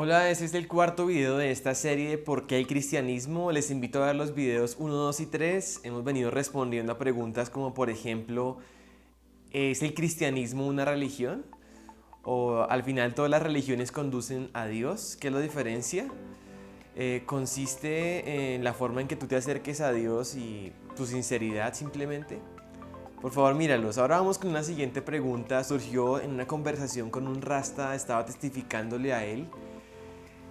Hola, este es el cuarto video de esta serie de ¿Por qué el cristianismo? Les invito a ver los videos 1, 2 y 3. Hemos venido respondiendo a preguntas como por ejemplo, ¿es el cristianismo una religión? ¿O al final todas las religiones conducen a Dios? ¿Qué lo diferencia? ¿Consiste en la forma en que tú te acerques a Dios y tu sinceridad simplemente? Por favor, míralos. Ahora vamos con una siguiente pregunta. Surgió en una conversación con un rasta, estaba testificándole a él.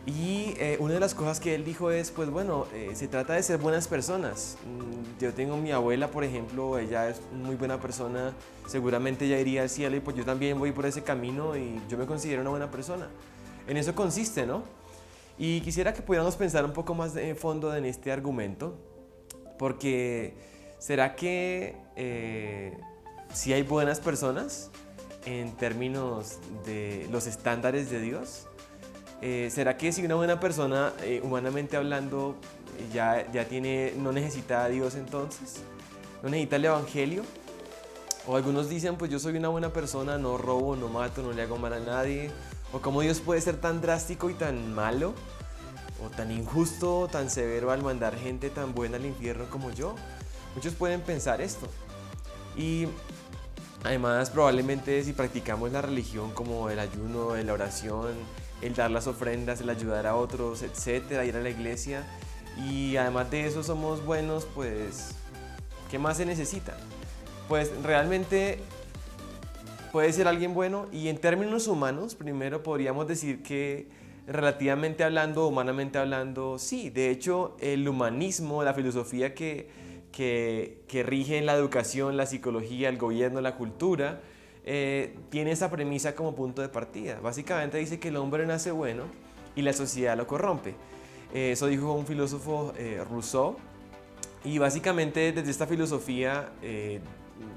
Y una de las cosas que él dijo es, pues bueno, se trata de ser buenas personas. Yo tengo mi abuela, por ejemplo, ella es muy buena persona, seguramente ella iría al cielo y pues yo también voy por ese camino y yo me considero una buena persona. En eso consiste, ¿no? Y quisiera que pudiéramos pensar un poco más de fondo en este argumento, porque ¿será que si hay buenas personas en términos de los estándares de Dios? ¿Será que si una buena persona, humanamente hablando, no necesita a Dios entonces? ¿No necesita el Evangelio? O algunos dicen, pues yo soy una buena persona, no robo, no mato, no le hago mal a nadie. O cómo Dios puede ser tan drástico y tan malo, o tan injusto, tan severo al mandar gente tan buena al infierno como yo. Muchos pueden pensar esto. Y además, probablemente si practicamos la religión como el ayuno, la oración, el dar las ofrendas, el ayudar a otros, etcétera, ir a la iglesia, y además de eso somos buenos, pues, ¿qué más se necesita? Pues realmente puede ser alguien bueno, y en términos humanos, primero podríamos decir que relativamente hablando, humanamente hablando, sí. De hecho, el humanismo, la filosofía que rige en la educación, la psicología, el gobierno, la cultura, tiene esa premisa como punto de partida. Básicamente dice que el hombre nace bueno y la sociedad lo corrompe. Eso dijo un filósofo, Rousseau. Y básicamente desde esta filosofía,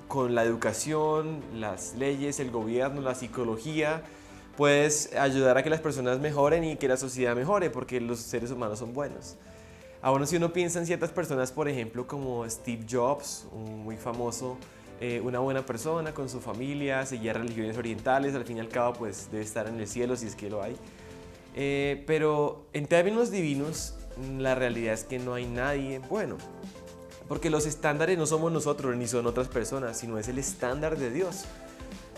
con la educación, las leyes, el gobierno, la psicología, puedes ayudar a que las personas mejoren y que la sociedad mejore, porque los seres humanos son buenos. Ahora, si uno piensa en ciertas personas, por ejemplo, como Steve Jobs, un muy famoso, una buena persona con su familia, seguía religiones orientales, al fin y al cabo pues debe estar en el cielo si es que lo hay. Pero en términos divinos, la realidad es que no hay nadie bueno, porque los estándares no somos nosotros ni son otras personas, sino es el estándar de Dios.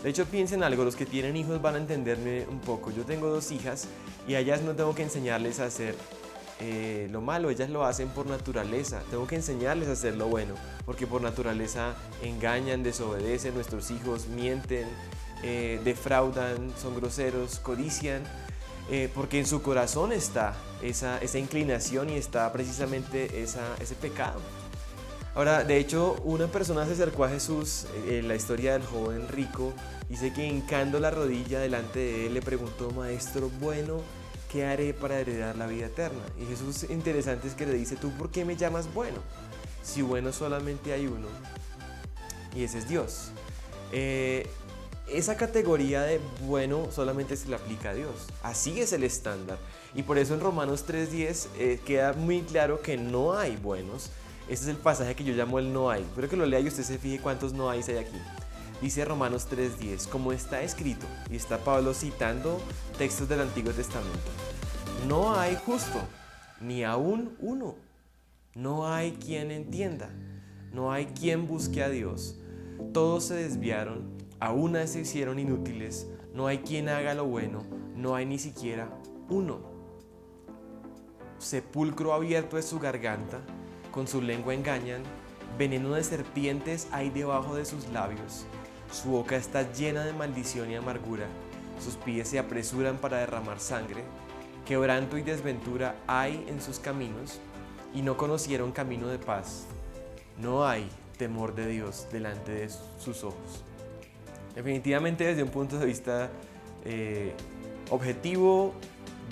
De hecho, piensen algo, los que tienen hijos van a entenderme un poco. Yo tengo 2 hijas y a ellas no tengo que enseñarles a hacer lo malo, ellas lo hacen por naturaleza. Tengo que enseñarles a hacer lo bueno, porque por naturaleza engañan, desobedecen, nuestros hijos mienten, defraudan, son groseros, codician, porque en su corazón está esa inclinación y está precisamente ese pecado. Ahora, de hecho, una persona se acercó a Jesús, en la historia del joven rico, dice que hincando la rodilla delante de él le preguntó: Maestro bueno, ¿qué haré para heredar la vida eterna? Y Jesús, interesante, es que le dice: ¿tú por qué me llamas bueno? Si bueno solamente hay uno, y ese es Dios. Esa categoría de bueno solamente se le aplica a Dios. Así es el estándar. Y por eso en Romanos 3:10 queda muy claro que no hay buenos. Este es el pasaje que yo llamo el no hay. Espero que lo lea y usted se fije cuántos no hay aquí. Dice Romanos 3:10, como está escrito, y está Pablo citando textos del Antiguo Testamento: no hay justo, ni aún uno. No hay quien entienda, no hay quien busque a Dios. Todos se desviaron, a una se hicieron inútiles. No hay quien haga lo bueno, no hay ni siquiera uno. Sepulcro abierto es su garganta, con su lengua engañan, veneno de serpientes hay debajo de sus labios. Su boca está llena de maldición y amargura, sus pies se apresuran para derramar sangre. Quebranto y desventura hay en sus caminos, y no conocieron camino de paz. No hay temor de Dios delante de sus ojos. Definitivamente, desde un punto de vista objetivo,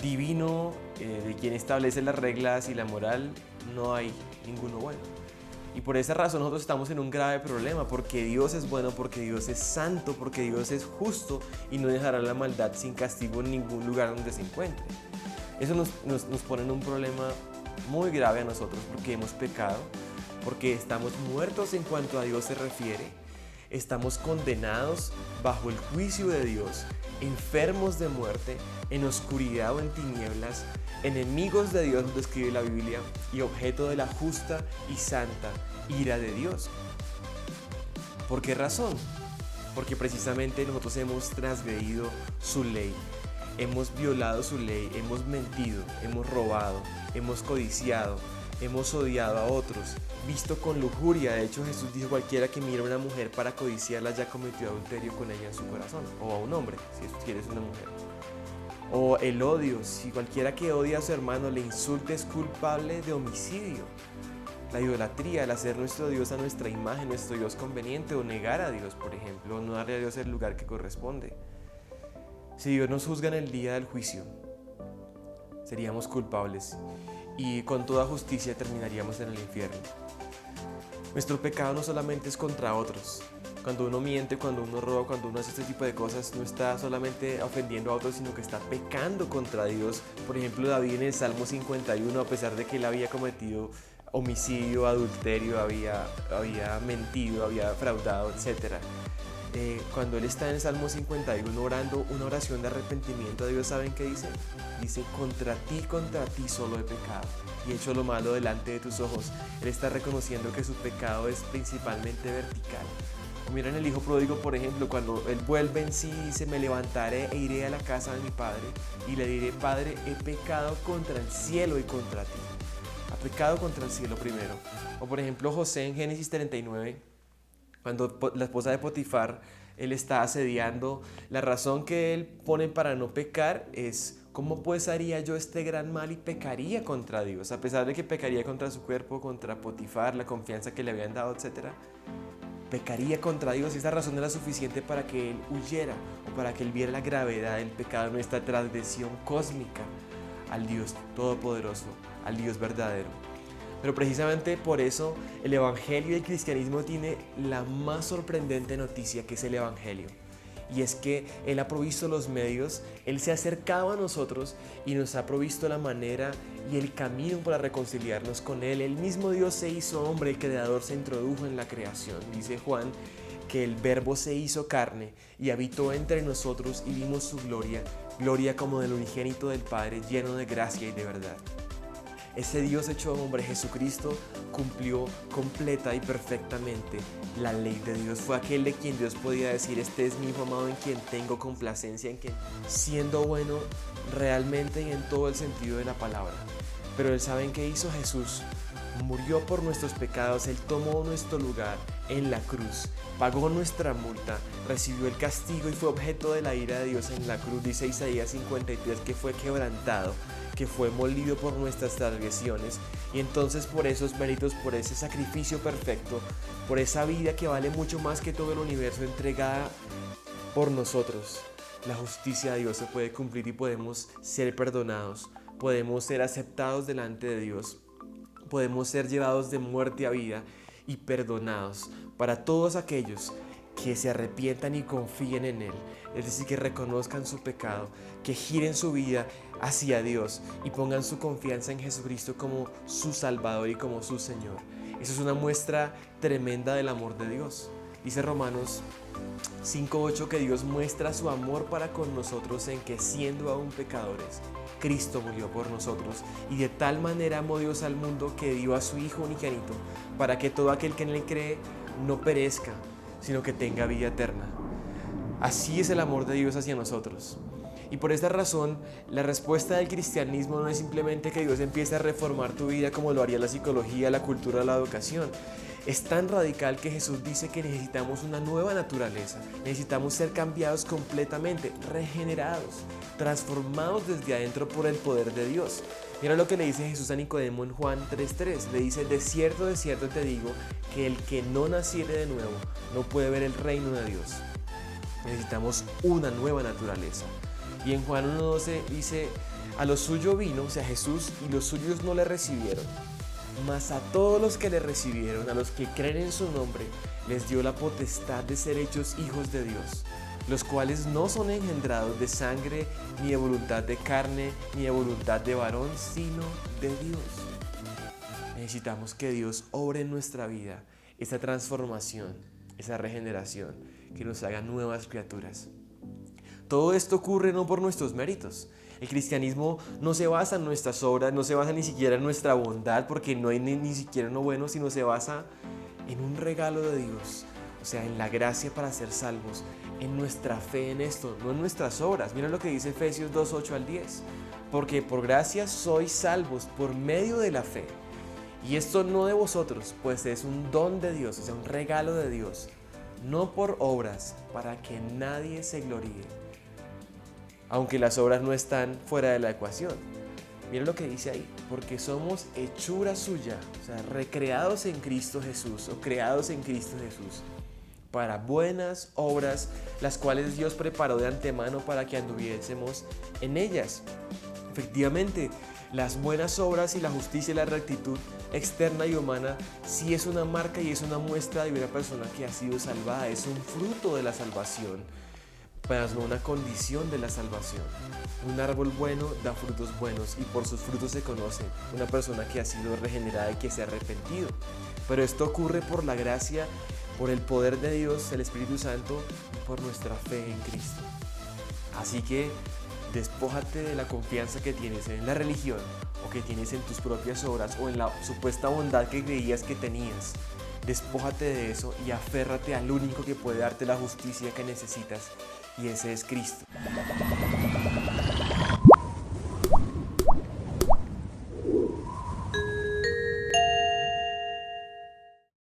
divino, de quien establece las reglas y la moral, no hay ninguno bueno. Y por esa razón nosotros estamos en un grave problema, porque Dios es bueno, porque Dios es santo, porque Dios es justo y no dejará la maldad sin castigo en ningún lugar donde se encuentre. Eso nos pone en un problema muy grave a nosotros, porque hemos pecado, porque estamos muertos en cuanto a Dios se refiere. estamos condenados bajo el juicio de Dios, enfermos de muerte, en oscuridad o en tinieblas, enemigos de Dios, lo describe la Biblia, y objeto de la justa y santa ira de Dios. ¿Por qué razón? Porque precisamente nosotros hemos transgredido su ley, hemos violado su ley, hemos mentido, hemos robado, hemos codiciado, hemos odiado a otros, visto con lujuria. De hecho, Jesús dijo: cualquiera que mira a una mujer para codiciarla ya cometió adulterio con ella en su corazón. O a un hombre, si eres una mujer. O el odio: si cualquiera que odia a su hermano le insulte, es culpable de homicidio. La idolatría, el hacer nuestro Dios a nuestra imagen, nuestro Dios conveniente, o negar a Dios, por ejemplo, no darle a Dios el lugar que corresponde. Si Dios nos juzga en el día del juicio, seríamos culpables y con toda justicia terminaríamos en el infierno. Nuestro pecado no solamente es contra otros. Cuando uno miente, cuando uno roba, cuando uno hace este tipo de cosas, no está solamente ofendiendo a otros, sino que está pecando contra Dios. Por ejemplo, David en el Salmo 51, a pesar de que él había cometido homicidio, adulterio, había mentido, había fraudado, etc. Cuando él está en el Salmo 51 orando una oración de arrepentimiento a Dios, ¿saben qué dice? Dice: contra ti solo he pecado y he hecho lo malo delante de tus ojos. Él está reconociendo que su pecado es principalmente vertical. O miren el hijo pródigo, por ejemplo, cuando él vuelve en sí, dice: me levantaré e iré a la casa de mi padre y le diré: Padre, he pecado contra el cielo y contra ti. Ha pecado contra el cielo primero. O por ejemplo, José en Génesis 39, cuando la esposa de Potifar, él está asediando, la razón que él pone para no pecar es: ¿cómo pues haría yo este gran mal y pecaría contra Dios? A pesar de que pecaría contra su cuerpo, contra Potifar, la confianza que le habían dado, etc., pecaría contra Dios. Esa razón era suficiente para que él huyera, o para que él viera la gravedad del pecado, nuestra transgresión cósmica al Dios todopoderoso, al Dios verdadero. Pero precisamente por eso el Evangelio y el cristianismo tiene la más sorprendente noticia, que es el Evangelio. Y es que Él ha provisto los medios, Él se ha acercado a nosotros y nos ha provisto la manera y el camino para reconciliarnos con Él. El mismo Dios se hizo hombre, el Creador se introdujo en la creación. Dice Juan que el Verbo se hizo carne y habitó entre nosotros y vimos su gloria, gloria como del unigénito del Padre, lleno de gracia y de verdad. Ese Dios hecho hombre, Jesucristo, cumplió completa y perfectamente la ley de Dios. Fue aquel de quien Dios podía decir: este es mi hijo amado en quien tengo complacencia, en quien siendo bueno realmente y en todo el sentido de la palabra. Pero ¿saben qué hizo Jesús? Murió por nuestros pecados, Él tomó nuestro lugar en la cruz, pagó nuestra multa, recibió el castigo y fue objeto de la ira de Dios en la cruz. Dice Isaías 53 que fue quebrantado, que fue molido por nuestras transgresiones, y entonces por esos méritos, por ese sacrificio perfecto, por esa vida que vale mucho más que todo el universo entregada por nosotros, la justicia de Dios se puede cumplir y podemos ser perdonados, podemos ser aceptados delante de Dios, podemos ser llevados de muerte a vida y perdonados para todos aquellos que se arrepientan y confíen en Él, es decir, que reconozcan su pecado, que giren su vida hacia Dios y pongan su confianza en Jesucristo como su Salvador y como su Señor. Eso es una muestra tremenda del amor de Dios. Dice Romanos 5:8 que Dios muestra su amor para con nosotros en que, siendo aún pecadores, Cristo murió por nosotros, y de tal manera amó Dios al mundo que dio a su Hijo unigénito, para que todo aquel que en Él cree no perezca, sino que tenga vida eterna. Así es el amor de Dios hacia nosotros. Y por esta razón, la respuesta del cristianismo no es simplemente que Dios empiece a reformar tu vida como lo haría la psicología, la cultura o la educación. Es tan radical que Jesús dice que necesitamos una nueva naturaleza, necesitamos ser cambiados completamente, regenerados, transformados desde adentro por el poder de Dios. Mira lo que le dice Jesús a Nicodemo en Juan 3:3, le dice: de cierto te digo, que el que no naciere de nuevo no puede ver el reino de Dios. Necesitamos una nueva naturaleza. Y en Juan 1:12 dice: a lo suyo vino, o sea Jesús, y los suyos no le recibieron. Mas a todos los que le recibieron, a los que creen en su nombre, les dio la potestad de ser hechos hijos de Dios, los cuales no son engendrados de sangre, ni de voluntad de carne, ni de voluntad de varón, sino de Dios. Necesitamos que Dios obre en nuestra vida esa transformación esa regeneración, que nos haga nuevas criaturas. Todo esto ocurre no por nuestros méritos. El cristianismo no se basa en nuestras obras, no se basa ni siquiera en nuestra bondad, porque no hay ni siquiera uno bueno, sino se basa en un regalo de Dios, o sea, en la gracia para ser salvos, en nuestra fe en esto, no en nuestras obras. Mira lo que dice Efesios 2, 8 al 10. Porque por gracia sois salvos por medio de la fe. Y esto no de vosotros, pues es un don de Dios, o sea, un regalo de Dios, no por obras, para que nadie se gloríe. Aunque las obras no están fuera de la ecuación. Mira lo que dice ahí, porque somos hechura suya, o sea, recreados en Cristo Jesús, o creados en Cristo Jesús, para buenas obras, las cuales Dios preparó de antemano para que anduviésemos en ellas. Efectivamente, las buenas obras y la justicia y la rectitud externa y humana sí es una marca y es una muestra de una persona que ha sido salvada, es un fruto de la salvación, pero no una condición de la salvación. Un árbol bueno da frutos buenos y por sus frutos se conoce una persona que ha sido regenerada y que se ha arrepentido. Pero esto ocurre por la gracia, por el poder de Dios, el Espíritu Santo, y por nuestra fe en Cristo. Así que despójate de la confianza que tienes en la religión o que tienes en tus propias obras o en la supuesta bondad que creías que tenías. Despójate de eso y aférrate al único que puede darte la justicia que necesitas, y ese es Cristo.